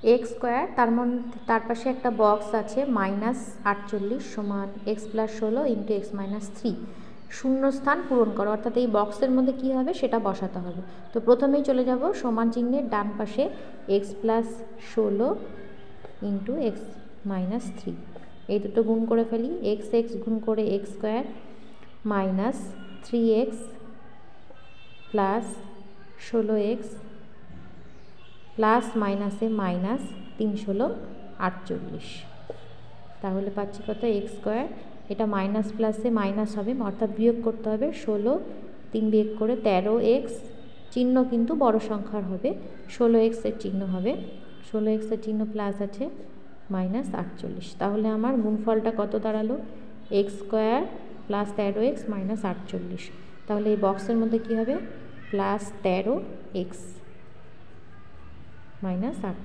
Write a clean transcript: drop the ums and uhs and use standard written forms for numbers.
X square তার পাশে একটা বক্স আছে -48 সমান x plus 16 into x minus 3। শূন্যস্থান পূরণ করো, অর্থাৎ এই বক্সের মধ্যে কী হবে সেটা বসাতে হবে। তো প্রথমেই চলে যাব সমান চিহ্নের ডান পাশে x plus 16 into x minus 3, এই দুটো গুণ করে ফেলি। এক্স এক্স গুণ করে x square minus 3x plus 16x plus মাইনাসে মাইনাস 3 ষোলো 48, তাহলে পাচ্ছি কত এক্স স্কোয়ার। এটা মাইনাস প্লাসে মাইনাস হবে, অর্থাৎ বিয়োগ করতে হবে। 16 3 বিয়োগ করে 13x, চিহ্ন কিন্তু বড় সংখ্যার হবে, 16x এর চিহ্ন হবে, 16x এর চিহ্ন প্লাস আছে মাইনাস 48। তাহলে আমার গুণফলটা কত দাঁড়ালো? X square plus 13x minus 48। তাহলে এই বক্সের মধ্যে কী হবে? Plus 13x minus 8।